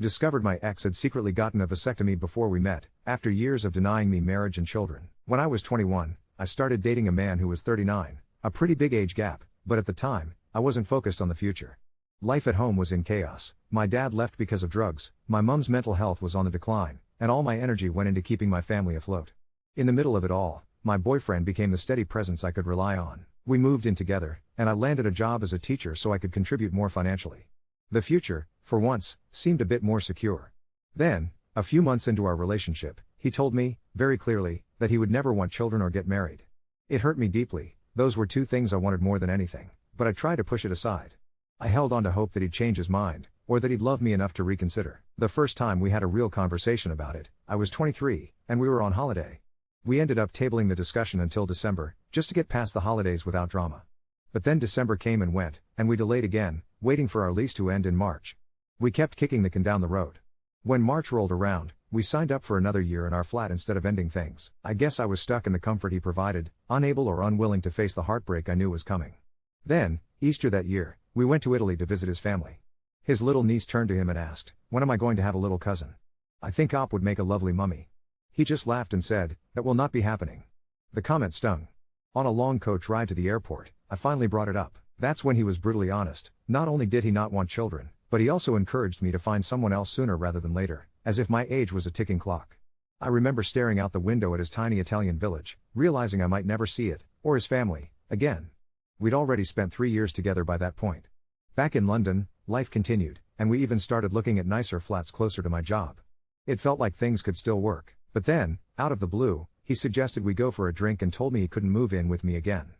Discovered my ex had secretly gotten a vasectomy before we met, after years of denying me marriage and children. When I was 21, I started dating a man who was 39, a pretty big age gap, but at the time, I wasn't focused on the future. Life at home was in chaos. My dad left because of drugs, my mom's mental health was on the decline, and all my energy went into keeping my family afloat. In the middle of it all, my boyfriend became the steady presence I could rely on. We moved in together, and I landed a job as a teacher so I could contribute more financially. The future, for once, seemed a bit more secure. Then, a few months into our relationship, he told me, very clearly, that he would never want children or get married. It hurt me deeply. Those were two things I wanted more than anything, but I tried to push it aside. I held on to hope that he'd change his mind, or that he'd love me enough to reconsider. The first time we had a real conversation about it, I was 23, and we were on holiday. We ended up tabling the discussion until December, just to get past the holidays without drama. But then December came and went, and we delayed again, waiting for our lease to end in March. We kept kicking the can down the road. When March rolled around, we signed up for another year in our flat instead of ending things. I guess I was stuck in the comfort he provided, unable or unwilling to face the heartbreak I knew was coming. Then, Easter that year, we went to Italy to visit his family. His little niece turned to him and asked, "When am I going to have a little cousin? I think Op would make a lovely mummy." He just laughed and said, "That will not be happening." The comment stung. On a long coach ride to the airport, I finally brought it up. That's when he was brutally honest. Not only did he not want children, but he also encouraged me to find someone else sooner rather than later, as if my age was a ticking clock. I remember staring out the window at his tiny Italian village, realizing I might never see it, or his family, again. We'd already spent 3 years together by that point. Back in London, life continued, and we even started looking at nicer flats closer to my job. It felt like things could still work, but then, out of the blue, he suggested we go for a drink and told me he couldn't move in with me again.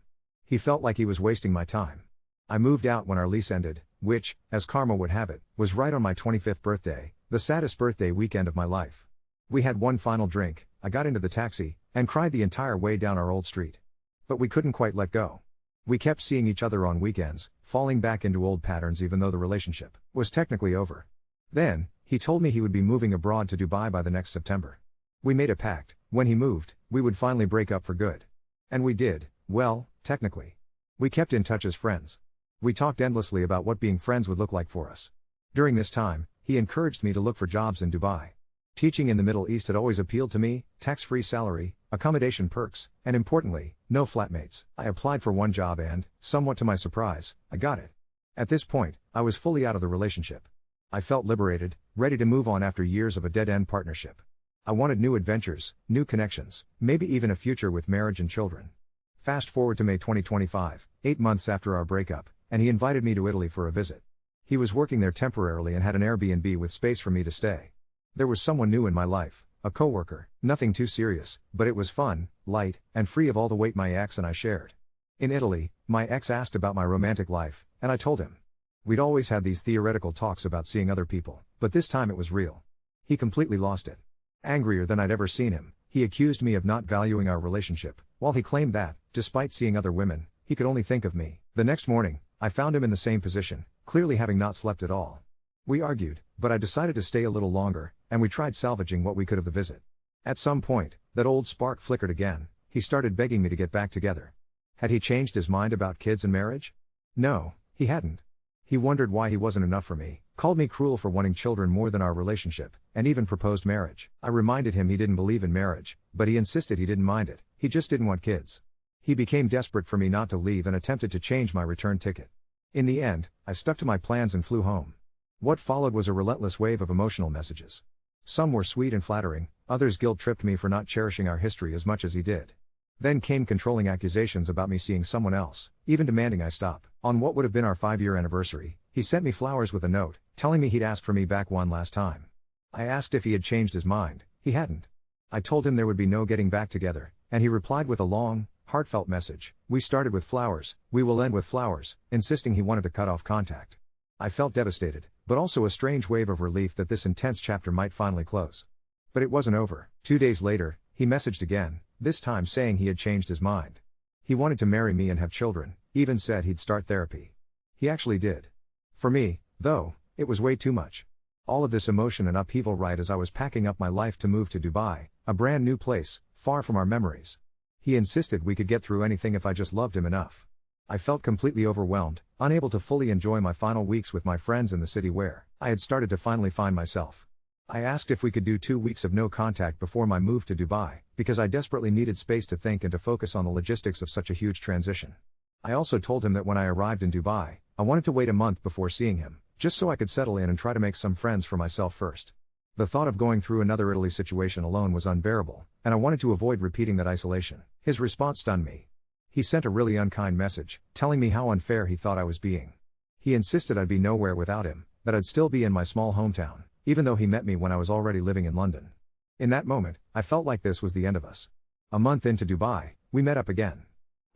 He felt like he was wasting my time. I moved out when our lease ended, which, as karma would have it, was right on my 25th birthday, the saddest birthday weekend of my life. We had one final drink, I got into the taxi, and cried the entire way down our old street. But we couldn't quite let go. We kept seeing each other on weekends, falling back into old patterns even though the relationship was technically over. Then, he told me he would be moving abroad to Dubai by the next September. We made a pact, when he moved, we would finally break up for good. And we did, well, technically. We kept in touch as friends. We talked endlessly about what being friends would look like for us. During this time, he encouraged me to look for jobs in Dubai. Teaching in the Middle East had always appealed to me, tax-free salary, accommodation perks, and importantly, no flatmates. I applied for one job and, somewhat to my surprise, I got it. At this point, I was fully out of the relationship. I felt liberated, ready to move on after years of a dead-end partnership. I wanted new adventures, new connections, maybe even a future with marriage and children. Fast forward to May 2025, 8 months after our breakup, and he invited me to Italy for a visit. He was working there temporarily and had an Airbnb with space for me to stay. There was someone new in my life, a coworker, nothing too serious, but it was fun, light, and free of all the weight my ex and I shared. In Italy, my ex asked about my romantic life, and I told him. We'd always had these theoretical talks about seeing other people, but this time it was real. He completely lost it. Angrier than I'd ever seen him, he accused me of not valuing our relationship, while he claimed that, despite seeing other women, he could only think of me. The next morning, I found him in the same position, clearly having not slept at all. We argued, but I decided to stay a little longer, and we tried salvaging what we could of the visit. At some point, that old spark flickered again. He started begging me to get back together. Had he changed his mind about kids and marriage? No, he hadn't. He wondered why he wasn't enough for me, called me cruel for wanting children more than our relationship, and even proposed marriage. I reminded him he didn't believe in marriage, but he insisted he didn't mind it, he just didn't want kids. He became desperate for me not to leave and attempted to change my return ticket. In the end, I stuck to my plans and flew home. What followed was a relentless wave of emotional messages. Some were sweet and flattering, others guilt-tripped me for not cherishing our history as much as he did. Then came controlling accusations about me seeing someone else, even demanding I stop. On what would have been our 5-year anniversary, he sent me flowers with a note, telling me he'd asked for me back one last time. I asked if he had changed his mind, he hadn't. I told him there would be no getting back together, and he replied with a long, heartfelt message. We started with flowers, we will end with flowers, insisting he wanted to cut off contact. I felt devastated, but also a strange wave of relief that this intense chapter might finally close. But it wasn't over. 2 days later, he messaged again, this time saying he had changed his mind. He wanted to marry me and have children, even said he'd start therapy. He actually did. For me, though, it was way too much. All of this emotion and upheaval right as I was packing up my life to move to Dubai, a brand new place, far from our memories. He insisted we could get through anything if I just loved him enough. I felt completely overwhelmed, unable to fully enjoy my final weeks with my friends in the city where I had started to finally find myself. I asked if we could do 2 weeks of no contact before my move to Dubai, because I desperately needed space to think and to focus on the logistics of such a huge transition. I also told him that when I arrived in Dubai, I wanted to wait a month before seeing him, just so I could settle in and try to make some friends for myself first. The thought of going through another Italy situation alone was unbearable, and I wanted to avoid repeating that isolation. His response stunned me. He sent a really unkind message, telling me how unfair he thought I was being. He insisted I'd be nowhere without him, that I'd still be in my small hometown, even though he met me when I was already living in London. In that moment, I felt like this was the end of us. A month into Dubai, we met up again.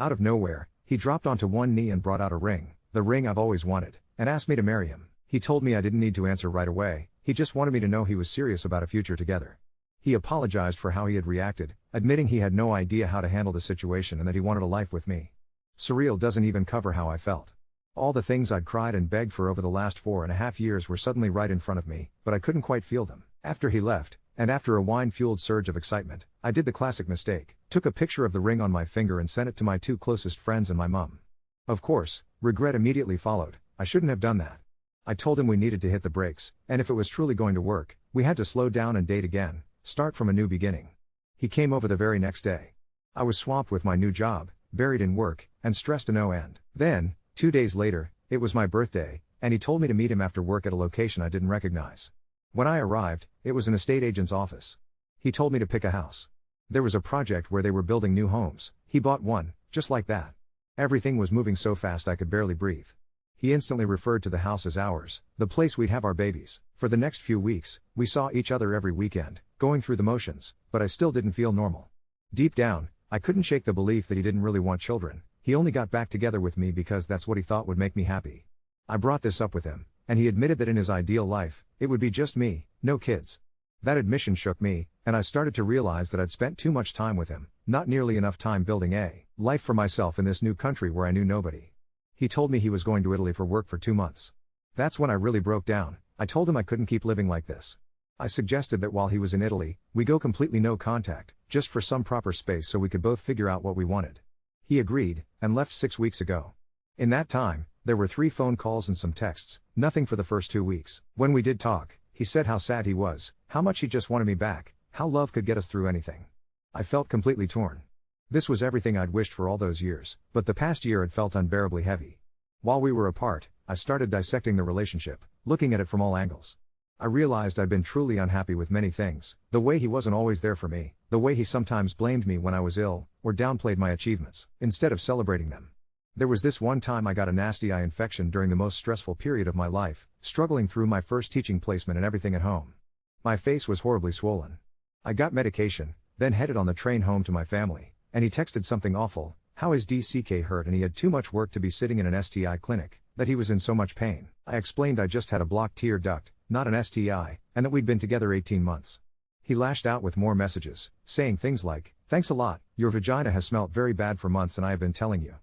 Out of nowhere, he dropped onto one knee and brought out a ring, the ring I've always wanted, and asked me to marry him. He told me I didn't need to answer right away, he just wanted me to know he was serious about a future together. He apologized for how he had reacted, admitting he had no idea how to handle the situation and that he wanted a life with me. Surreal doesn't even cover how I felt. All the things I'd cried and begged for over the last 4.5 years were suddenly right in front of me, but I couldn't quite feel them. After he left, and after a wine-fueled surge of excitement, I did the classic mistake, took a picture of the ring on my finger and sent it to my 2 closest friends and my mum. Of course, regret immediately followed. I shouldn't have done that. I told him we needed to hit the brakes, and if it was truly going to work, we had to slow down and date again, start from a new beginning. He came over the very next day. I was swamped with my new job, buried in work, and stressed to no end. Then, 2 days later, it was my birthday, and he told me to meet him after work at a location I didn't recognize. When I arrived, it was an estate agent's office. He told me to pick a house. There was a project where they were building new homes. He bought one, just like that. Everything was moving so fast I could barely breathe. He instantly referred to the house as ours, the place we'd have our babies. For the next few weeks, we saw each other every weekend, going through the motions, but I still didn't feel normal. Deep down, I couldn't shake the belief that he didn't really want children. He only got back together with me because that's what he thought would make me happy. I brought this up with him, and he admitted that in his ideal life, it would be just me, no kids. That admission shook me, and I started to realize that I'd spent too much time with him, not nearly enough time building a life for myself in this new country where I knew nobody. He told me he was going to Italy for work for 2 months. That's when I really broke down. I told him I couldn't keep living like this. I suggested that while he was in Italy, we go completely no contact, just for some proper space so we could both figure out what we wanted. He agreed, and left 6 weeks ago. In that time, there were 3 phone calls and some texts, nothing for the first 2 weeks. When we did talk, he said how sad he was, how much he just wanted me back, how love could get us through anything. I felt completely torn. This was everything I'd wished for all those years, but the past year had felt unbearably heavy. While we were apart, I started dissecting the relationship, looking at it from all angles. I realized I'd been truly unhappy with many things, the way he wasn't always there for me, the way he sometimes blamed me when I was ill, or downplayed my achievements, instead of celebrating them. There was this one time I got a nasty eye infection during the most stressful period of my life, struggling through my first teaching placement and everything at home. My face was horribly swollen. I got medication, then headed on the train home to my family, and he texted something awful, how his DCK hurt and he had too much work to be sitting in an STI clinic, that he was in so much pain. I explained I just had a blocked tear duct, not an STI, and that we'd been together 18 months. He lashed out with more messages, saying things like, "Thanks a lot, your vagina has smelt very bad for months and I have been telling you."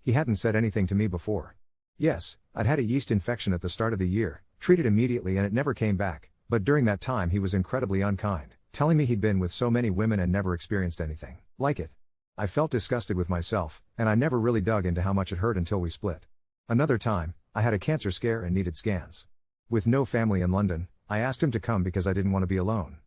He hadn't said anything to me before. Yes, I'd had a yeast infection at the start of the year, treated immediately and it never came back, but during that time he was incredibly unkind, telling me he'd been with so many women and never experienced anything like it. I felt disgusted with myself, and I never really dug into how much it hurt until we split. Another time, I had a cancer scare and needed scans. With no family in London, I asked him to come because I didn't want to be alone.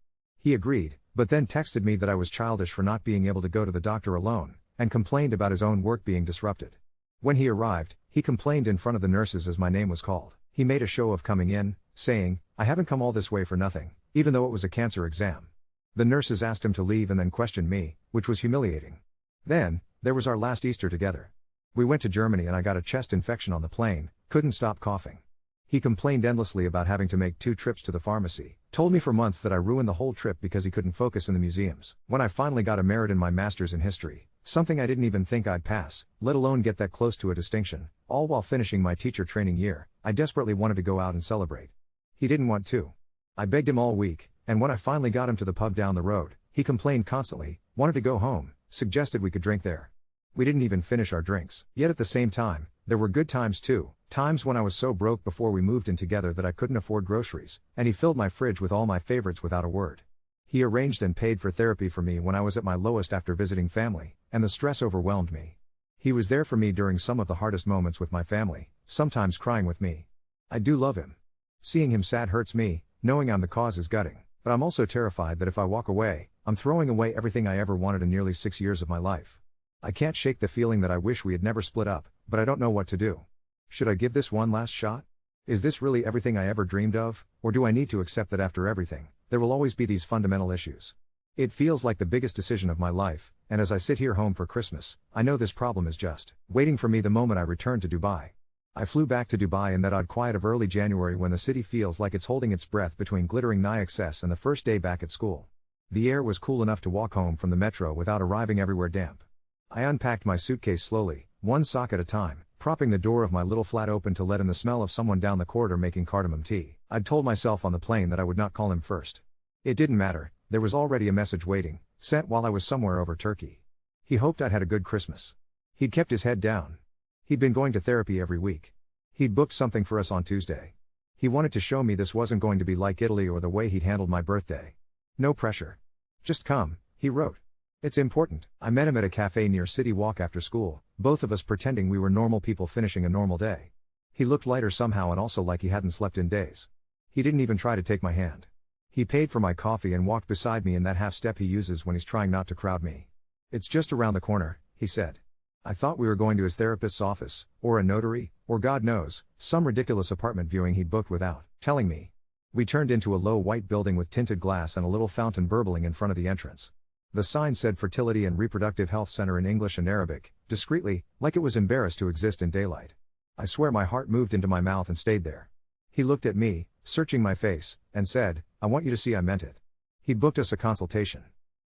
He agreed, but then texted me that I was childish for not being able to go to the doctor alone, and complained about his own work being disrupted. When he arrived, he complained in front of the nurses as my name was called. He made a show of coming in, saying, "I haven't come all this way for nothing," even though it was a cancer exam. The nurses asked him to leave and then questioned me, which was humiliating. Then, there was our last Easter together. We went to Germany and I got a chest infection on the plane, couldn't stop coughing. He complained endlessly about having to make 2 trips to the pharmacy, told me for months that I ruined the whole trip because he couldn't focus in the museums. When I finally got a merit in my master's in history, something I didn't even think I'd pass, let alone get that close to a distinction, all while finishing my teacher training year, I desperately wanted to go out and celebrate. He didn't want to. I begged him all week, and when I finally got him to the pub down the road, he complained constantly, wanted to go home, suggested we could drink there. We didn't even finish our drinks. Yet at the same time, there were good times too, times when I was so broke before we moved in together that I couldn't afford groceries, and he filled my fridge with all my favorites without a word. He arranged and paid for therapy for me when I was at my lowest after visiting family, and the stress overwhelmed me. He was there for me during some of the hardest moments with my family, sometimes crying with me. I do love him. Seeing him sad hurts me, knowing I'm the cause is gutting, but I'm also terrified that if I walk away, I'm throwing away everything I ever wanted in nearly 6 years of my life. I can't shake the feeling that I wish we had never split up, but I don't know what to do. Should I give this one last shot? Is this really everything I ever dreamed of, or do I need to accept that after everything, there will always be these fundamental issues? It feels like the biggest decision of my life, and as I sit here home for Christmas, I know this problem is just waiting for me the moment I return to Dubai. I flew back to Dubai in that odd quiet of early January when the city feels like it's holding its breath between glittering night excess and the first day back at school. The air was cool enough to walk home from the metro without arriving everywhere damp. I unpacked my suitcase slowly, one sock at a time, propping the door of my little flat open to let in the smell of someone down the corridor making cardamom tea. I'd told myself on the plane that I would not call him first. It didn't matter, there was already a message waiting, sent while I was somewhere over Turkey. He hoped I'd had a good Christmas. He'd kept his head down. He'd been going to therapy every week. He'd booked something for us on Tuesday. He wanted to show me this wasn't going to be like Italy or the way he'd handled my birthday. No pressure. Just come, he wrote. It's important. I met him at a cafe near City Walk after school, both of us pretending we were normal people finishing a normal day. He looked lighter somehow and also like he hadn't slept in days. He didn't even try to take my hand. He paid for my coffee and walked beside me in that half step he uses when he's trying not to crowd me. It's just around the corner, he said. I thought we were going to his therapist's office, or a notary, or God knows, some ridiculous apartment viewing he'd booked without telling me. We turned into a low white building with tinted glass and a little fountain burbling in front of the entrance. The sign said Fertility and Reproductive Health Center in English and Arabic, discreetly, like it was embarrassed to exist in daylight. I swear my heart moved into my mouth and stayed there. He looked at me, searching my face, and said, I want you to see I meant it. He'd booked us a consultation.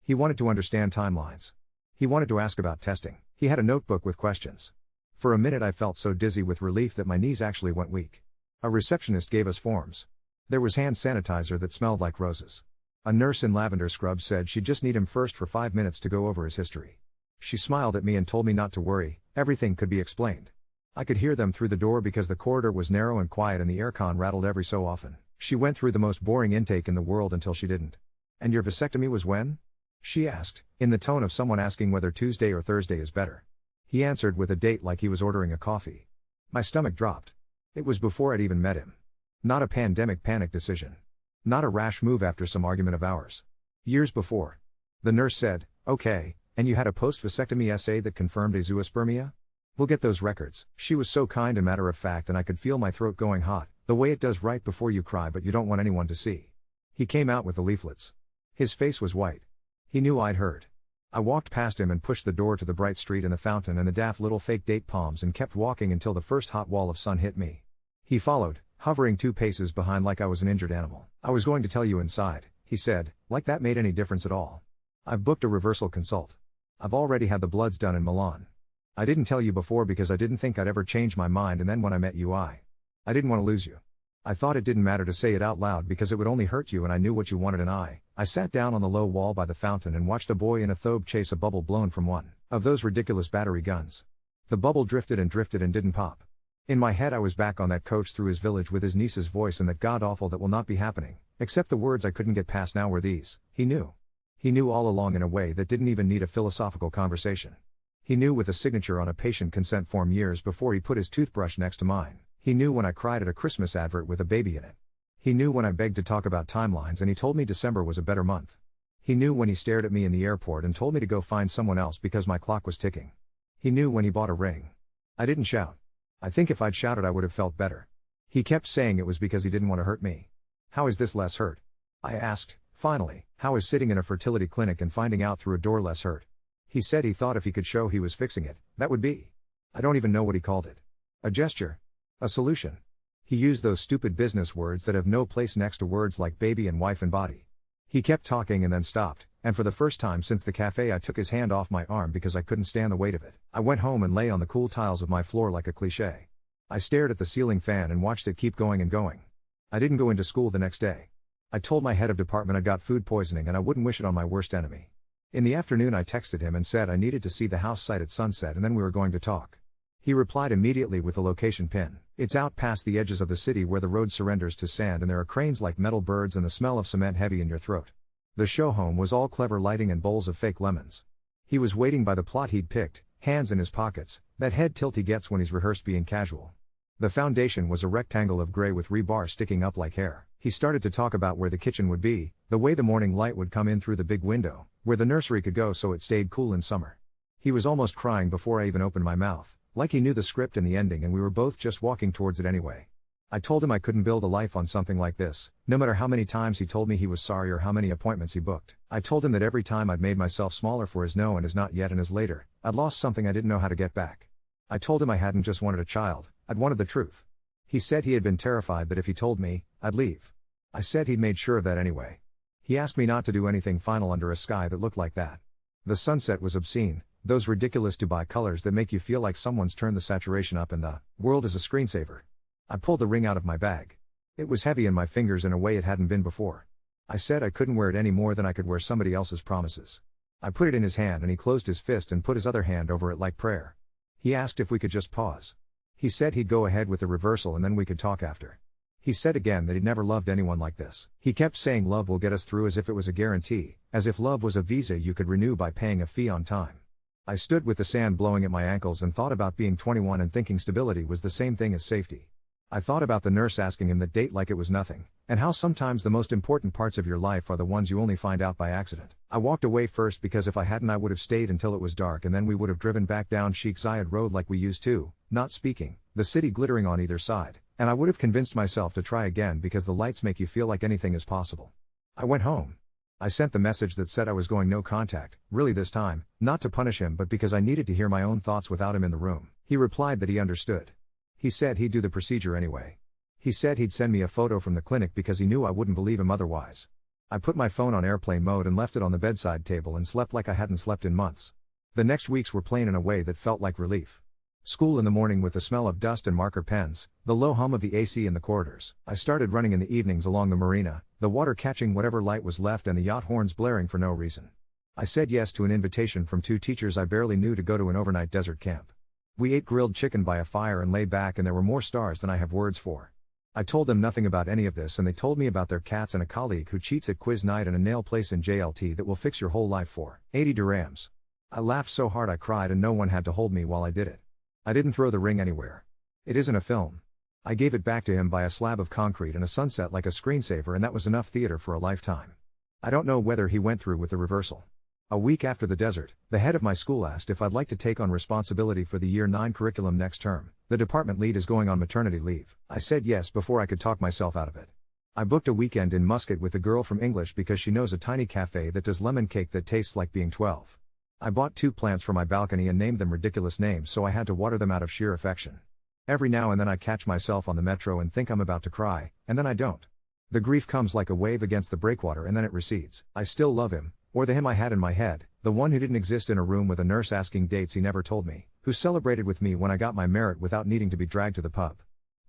He wanted to understand timelines. He wanted to ask about testing. He had a notebook with questions. For a minute I felt so dizzy with relief that my knees actually went weak. A receptionist gave us forms. There was hand sanitizer that smelled like roses. A nurse in lavender scrubs said she'd just need him first for 5 minutes to go over his history. She smiled at me and told me not to worry, everything could be explained. I could hear them through the door because the corridor was narrow and quiet and the aircon rattled every so often. She went through the most boring intake in the world until she didn't. And your vasectomy was when? She asked, in the tone of someone asking whether Tuesday or Thursday is better. He answered with a date like he was ordering a coffee. My stomach dropped. It was before I'd even met him. Not a pandemic panic decision. Not a rash move after some argument of ours. Years before. The nurse said, okay, and you had a post-vasectomy assay that confirmed a zoospermia? We'll get those records. She was so kind and matter of fact and I could feel my throat going hot, the way it does right before you cry but you don't want anyone to see. He came out with the leaflets. His face was white. He knew I'd heard. I walked past him and pushed the door to the bright street and the fountain and the daft little fake date palms and kept walking until the first hot wall of sun hit me. He followed, hovering 2 paces behind like I was an injured animal. I was going to tell you inside, he said, like that made any difference at all. I've booked a reversal consult. I've already had the bloods done in Milan. I didn't tell you before because I didn't think I'd ever change my mind and then when I met you I didn't want to lose you. I thought it didn't matter to say it out loud because it would only hurt you and I knew what you wanted and I sat down on the low wall by the fountain and watched a boy in a thobe chase a bubble blown from one of those ridiculous battery guns. The bubble drifted and didn't pop. In my head I was back on that coach through his village with his niece's voice and that god-awful that will not be happening, except the words I couldn't get past now were these, he knew. He knew all along in a way that didn't even need a philosophical conversation. He knew with a signature on a patient consent form years before he put his toothbrush next to mine. He knew when I cried at a Christmas advert with a baby in it. He knew when I begged to talk about timelines and he told me December was a better month. He knew when he stared at me in the airport and told me to go find someone else because my clock was ticking. He knew when he bought a ring. I didn't shout. I think if I'd shouted I would have felt better. He kept saying it was because he didn't want to hurt me. How is this less hurt? I asked, finally, how is sitting in a fertility clinic and finding out through a door less hurt? He said he thought if he could show he was fixing it, that would be. I don't even know what he called it. A gesture. A solution. He used those stupid business words that have no place next to words like baby and wife and body. He kept talking and then stopped, and for the first time since the cafe I took his hand off my arm because I couldn't stand the weight of it. I went home and lay on the cool tiles of my floor like a cliché. I stared at the ceiling fan and watched it keep going and going. I didn't go into school the next day. I told my head of department I'd got food poisoning and I wouldn't wish it on my worst enemy. In the afternoon I texted him and said I needed to see the house site at sunset and then we were going to talk. He replied immediately with a location pin. It's out past the edges of the city where the road surrenders to sand and there are cranes like metal birds and the smell of cement heavy in your throat. The show home was all clever lighting and bowls of fake lemons. He was waiting by the plot he'd picked, hands in his pockets, that head tilt he gets when he's rehearsed being casual. The foundation was a rectangle of gray with rebar sticking up like hair. He started to talk about where the kitchen would be, the way the morning light would come in through the big window, where the nursery could go so it stayed cool in summer. He was almost crying before I even opened my mouth, like he knew the script and the ending and we were both just walking towards it anyway. I told him I couldn't build a life on something like this, no matter how many times he told me he was sorry or how many appointments he booked. I told him that every time I'd made myself smaller for his no and his not yet and his later, I'd lost something I didn't know how to get back. I told him I hadn't just wanted a child, I'd wanted the truth. He said he had been terrified that if he told me, I'd leave. I said he'd made sure of that anyway. He asked me not to do anything final under a sky that looked like that. The sunset was obscene, those ridiculous Dubai colors that make you feel like someone's turned the saturation up and the world is a screensaver. I pulled the ring out of my bag. It was heavy in my fingers in a way it hadn't been before. I said I couldn't wear it any more than I could wear somebody else's promises. I put it in his hand and he closed his fist and put his other hand over it like prayer. He asked if we could just pause. He said he'd go ahead with the reversal and then we could talk after. He said again that he'd never loved anyone like this. He kept saying love will get us through as if it was a guarantee, as if love was a visa you could renew by paying a fee on time. I stood with the sand blowing at my ankles and thought about being 21 and thinking stability was the same thing as safety. I thought about the nurse asking him that date like it was nothing, and how sometimes the most important parts of your life are the ones you only find out by accident. I walked away first because if I hadn't I would have stayed until it was dark and then we would have driven back down Sheikh Zayed Road like we used to, not speaking, the city glittering on either side, and I would have convinced myself to try again because the lights make you feel like anything is possible. I went home. I sent the message that said I was going no contact, really this time, not to punish him but because I needed to hear my own thoughts without him in the room. He replied that he understood. He said he'd do the procedure anyway. He said he'd send me a photo from the clinic because he knew I wouldn't believe him otherwise. I put my phone on airplane mode and left it on the bedside table and slept like I hadn't slept in months. The next weeks were plain in a way that felt like relief. School in the morning with the smell of dust and marker pens, the low hum of the AC in the corridors. I started running in the evenings along the marina, the water catching whatever light was left and the yacht horns blaring for no reason. I said yes to an invitation from two teachers I barely knew to go to an overnight desert camp. We ate grilled chicken by a fire and lay back and there were more stars than I have words for. I told them nothing about any of this and they told me about their cats and a colleague who cheats at quiz night and a nail place in JLT that will fix your whole life for 80 dirhams. I laughed so hard I cried and no one had to hold me while I did it. I didn't throw the ring anywhere. It isn't a film. I gave it back to him by a slab of concrete and a sunset like a screensaver and that was enough theater for a lifetime. I don't know whether he went through with the reversal. A week after the desert, the head of my school asked if I'd like to take on responsibility for the Year 9 curriculum next term. The department lead is going on maternity leave. I said yes before I could talk myself out of it. I booked a weekend in Muscat with the girl from English because she knows a tiny cafe that does lemon cake that tastes like being 12. I bought 2 plants for my balcony and named them ridiculous names so I had to water them out of sheer affection. Every now and then I catch myself on the metro and think I'm about to cry, and then I don't. The grief comes like a wave against the breakwater and then it recedes. I still love him. Or the him I had in my head, the one who didn't exist in a room with a nurse asking dates he never told me, who celebrated with me when I got my merit without needing to be dragged to the pub.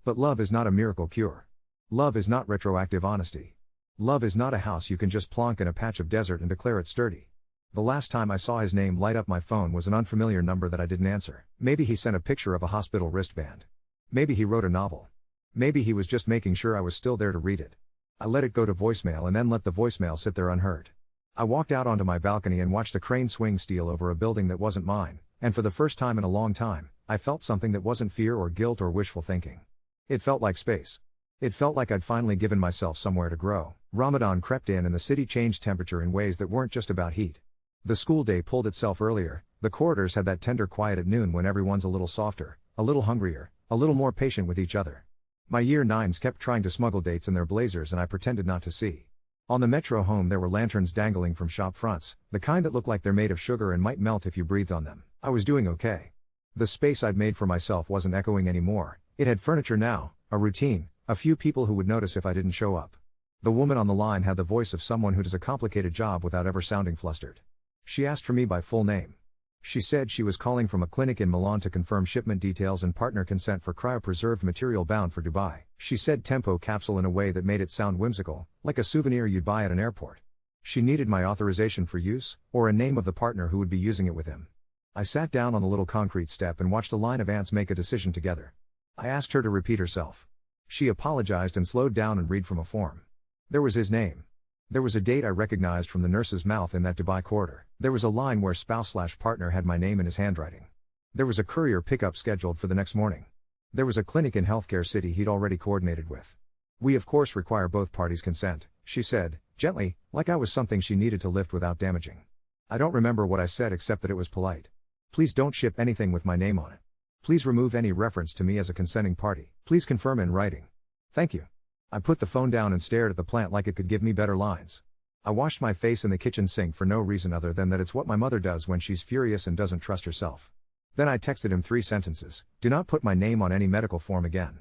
But love is not a miracle cure. Love is not retroactive honesty. Love is not a house you can just plonk in a patch of desert and declare it sturdy. The last time I saw his name light up my phone was an unfamiliar number that I didn't answer. Maybe he sent a picture of a hospital wristband. Maybe he wrote a novel. Maybe he was just making sure I was still there to read it. I let it go to voicemail and then let the voicemail sit there unheard. I walked out onto my balcony and watched a crane swing steel over a building that wasn't mine, and for the first time in a long time, I felt something that wasn't fear or guilt or wishful thinking. It felt like space. It felt like I'd finally given myself somewhere to grow. Ramadan crept in and the city changed temperature in ways that weren't just about heat. The school day pulled itself earlier, the corridors had that tender quiet at noon when everyone's a little softer, a little hungrier, a little more patient with each other. My year 9s kept trying to smuggle dates in their blazers and I pretended not to see. On the metro home there were lanterns dangling from shop fronts, the kind that look like they're made of sugar and might melt if you breathed on them. I was doing okay. The space I'd made for myself wasn't echoing anymore, it had furniture now, a routine, a few people who would notice if I didn't show up. The woman on the line had the voice of someone who does a complicated job without ever sounding flustered. She asked for me by full name. She said she was calling from a clinic in Milan to confirm shipment details and partner consent for cryopreserved material bound for Dubai. She said tempo capsule in a way that made it sound whimsical, like a souvenir you'd buy at an airport. She needed my authorization for use, or a name of the partner who would be using it with him. I sat down on the little concrete step and watched a line of ants make a decision together. I asked her to repeat herself. She apologized and slowed down and read from a form. There was his name. There was a date I recognized from the nurse's mouth in that Dubai corridor. There was a line where spouse/partner had my name in his handwriting. There was a courier pickup scheduled for the next morning. There was a clinic in Healthcare City he'd already coordinated with. We of course require both parties' consent, she said, gently, like I was something she needed to lift without damaging. I don't remember what I said except that it was polite. Please don't ship anything with my name on it. Please remove any reference to me as a consenting party. Please confirm in writing. Thank you. I put the phone down and stared at the plant like it could give me better lines. I washed my face in the kitchen sink for no reason other than that it's what my mother does when she's furious and doesn't trust herself. Then I texted him 3 sentences. Do not put my name on any medical form again.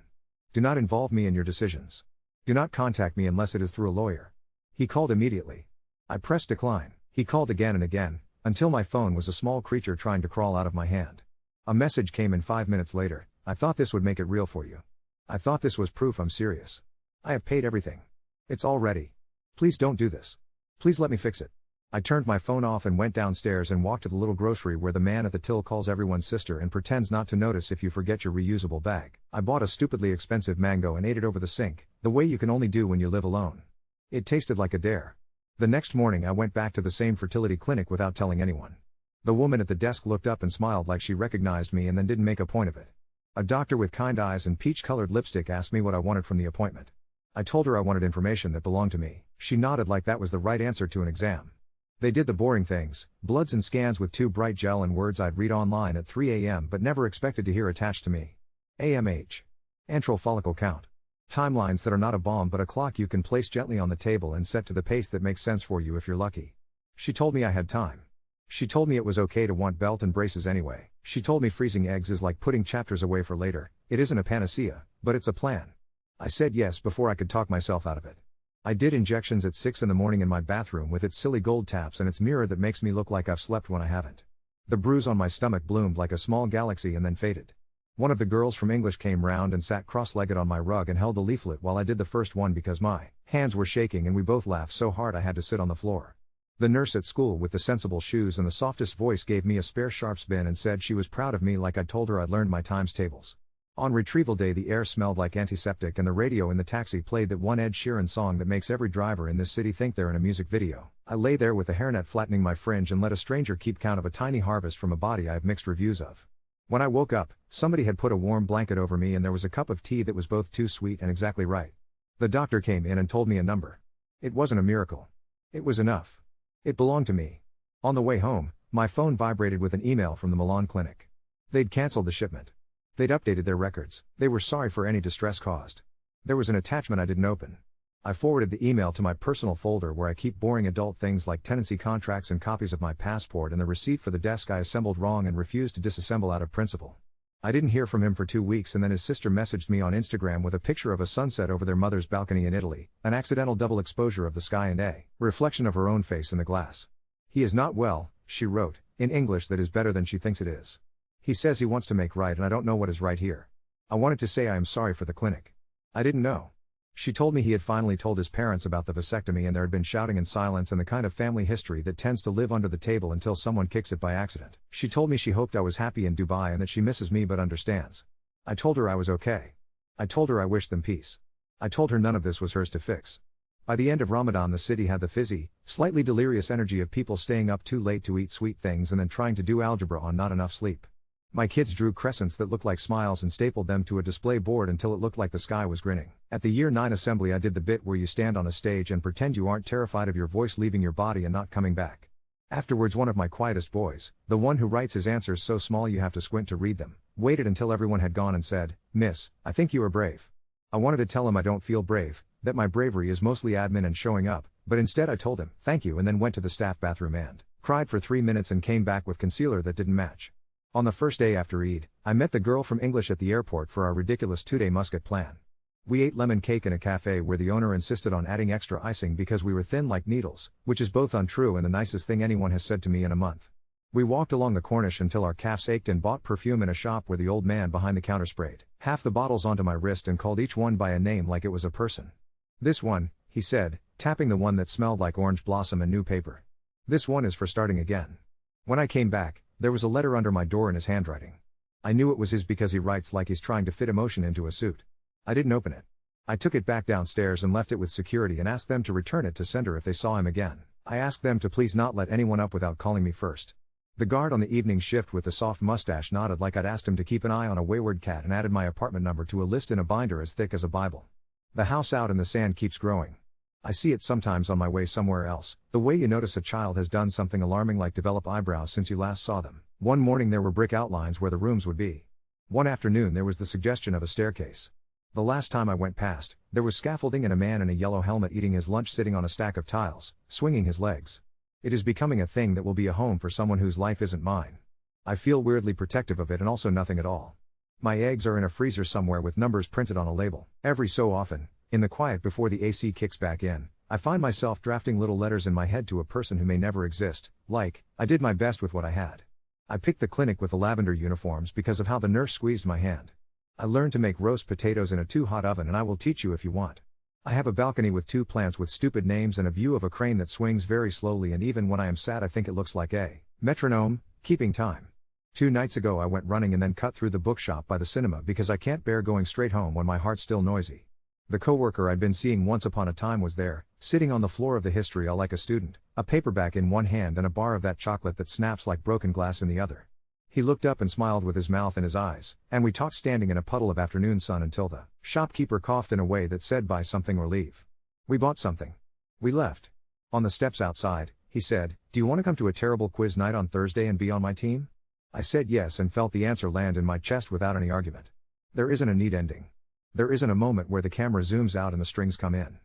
Do not involve me in your decisions. Do not contact me unless it is through a lawyer. He called immediately. I pressed decline. He called again and again, until my phone was a small creature trying to crawl out of my hand. A message came in 5 minutes later. I thought this would make it real for you. I thought this was proof I'm serious. I have paid everything. It's all ready. Please don't do this. Please let me fix it. I turned my phone off and went downstairs and walked to the little grocery where the man at the till calls everyone's sister and pretends not to notice if you forget your reusable bag. I bought a stupidly expensive mango and ate it over the sink, the way you can only do when you live alone. It tasted like a dare. The next morning I went back to the same fertility clinic without telling anyone. The woman at the desk looked up and smiled like she recognized me and then didn't make a point of it. A doctor with kind eyes and peach-colored lipstick asked me what I wanted from the appointment. I told her I wanted information that belonged to me. She nodded like that was the right answer to an exam. They did the boring things, bloods and scans with 2 bright gel and words I'd read online at 3 a.m. but never expected to hear attached to me. AMH. Antral follicle count. Timelines that are not a bomb but a clock you can place gently on the table and set to the pace that makes sense for you if you're lucky. She told me I had time. She told me it was okay to want belt and braces anyway. She told me freezing eggs is like putting chapters away for later. It isn't a panacea, but it's a plan. I said yes before I could talk myself out of it. I did injections at 6 in the morning in my bathroom with its silly gold taps and its mirror that makes me look like I've slept when I haven't. The bruise on my stomach bloomed like a small galaxy and then faded. One of the girls from English came round and sat cross-legged on my rug and held the leaflet while I did the first one because my hands were shaking and we both laughed so hard I had to sit on the floor. The nurse at school with the sensible shoes and the softest voice gave me a spare sharps bin and said she was proud of me like I'd told her I'd learned my times tables. On retrieval day the air smelled like antiseptic and the radio in the taxi played that one Ed Sheeran song that makes every driver in this city think they're in a music video. I lay there with a hairnet flattening my fringe and let a stranger keep count of a tiny harvest from a body I have mixed reviews of. When I woke up, somebody had put a warm blanket over me and there was a cup of tea that was both too sweet and exactly right. The doctor came in and told me a number. It wasn't a miracle. It was enough. It belonged to me. On the way home, my phone vibrated with an email from the Milan clinic. They'd cancelled the shipment. They'd updated their records. They were sorry for any distress caused. There was an attachment I didn't open. I forwarded the email to my personal folder where I keep boring adult things like tenancy contracts and copies of my passport and the receipt for the desk I assembled wrong and refused to disassemble out of principle. I didn't hear from him for 2 weeks and then his sister messaged me on Instagram with a picture of a sunset over their mother's balcony in Italy, an accidental double exposure of the sky and a reflection of her own face in the glass. He is not well, she wrote, in English that is better than she thinks it is. He says he wants to make right and I don't know what is right here. I wanted to say I am sorry for the clinic. I didn't know. She told me he had finally told his parents about the vasectomy and there had been shouting and silence and the kind of family history that tends to live under the table until someone kicks it by accident. She told me she hoped I was happy in Dubai and that she misses me but understands. I told her I was okay. I told her I wished them peace. I told her none of this was hers to fix. By the end of Ramadan the city had the fizzy, slightly delirious energy of people staying up too late to eat sweet things and then trying to do algebra on not enough sleep. My kids drew crescents that looked like smiles and stapled them to a display board until it looked like the sky was grinning. At the Year 9 assembly I did the bit where you stand on a stage and pretend you aren't terrified of your voice leaving your body and not coming back. Afterwards one of my quietest boys, the one who writes his answers so small you have to squint to read them, waited until everyone had gone and said, "Miss, I think you are brave." I wanted to tell him I don't feel brave, that my bravery is mostly admin and showing up, but instead I told him, "Thank you," and then went to the staff bathroom and cried for 3 minutes and came back with concealer that didn't match. On the first day after Eid, I met the girl from English at the airport for our ridiculous 2-day Muscat plan. We ate lemon cake in a cafe where the owner insisted on adding extra icing because we were thin like needles, which is both untrue and the nicest thing anyone has said to me in a month. We walked along the Corniche until our calves ached and bought perfume in a shop where the old man behind the counter sprayed half the bottles onto my wrist and called each one by a name like it was a person. "This one," he said, tapping the one that smelled like orange blossom and new paper. "This one is for starting again." When I came back, there was a letter under my door in his handwriting. I knew it was his because he writes like he's trying to fit emotion into a suit. I didn't open it. I took it back downstairs and left it with security and asked them to return it to sender if they saw him again. I asked them to please not let anyone up without calling me first. The guard on the evening shift with the soft mustache nodded like I'd asked him to keep an eye on a wayward cat and added my apartment number to a list in a binder as thick as a Bible. The house out in the sand keeps growing. I see it sometimes on my way somewhere else, the way you notice a child has done something alarming like develop eyebrows since you last saw them. One morning there were brick outlines where the rooms would be. One afternoon there was the suggestion of a staircase. The last time I went past, there was scaffolding and a man in a yellow helmet eating his lunch sitting on a stack of tiles, swinging his legs. It is becoming a thing that will be a home for someone whose life isn't mine. I feel weirdly protective of it and also nothing at all. My eggs are in a freezer somewhere with numbers printed on a label. Every so often, in the quiet before the AC kicks back in, I find myself drafting little letters in my head to a person who may never exist, like, I did my best with what I had. I picked the clinic with the lavender uniforms because of how the nurse squeezed my hand. I learned to make roast potatoes in a too-hot oven and I will teach you if you want. I have a balcony with 2 plants with stupid names and a view of a crane that swings very slowly, and even when I am sad I think it looks like a metronome, keeping time. 2 nights ago I went running and then cut through the bookshop by the cinema because I can't bear going straight home when my heart's still noisy. The coworker I'd been seeing once upon a time was there, sitting on the floor of the history hall like a student, a paperback in one hand and a bar of that chocolate that snaps like broken glass in the other. He looked up and smiled with his mouth in his eyes, and we talked standing in a puddle of afternoon sun until the shopkeeper coughed in a way that said buy something or leave. We bought something. We left. On the steps outside, he said, do you want to come to a terrible quiz night on Thursday and be on my team? I said yes and felt the answer land in my chest without any argument. There isn't a neat ending. There isn't a moment where the camera zooms out and the strings come in.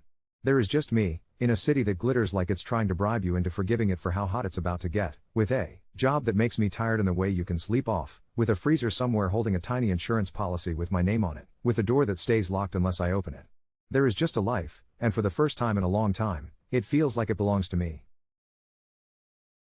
There is just me, in a city that glitters like it's trying to bribe you into forgiving it for how hot it's about to get, with a job that makes me tired in the way you can sleep off, with a freezer somewhere holding a tiny insurance policy with my name on it, with a door that stays locked unless I open it. There is just a life, and for the first time in a long time, it feels like it belongs to me.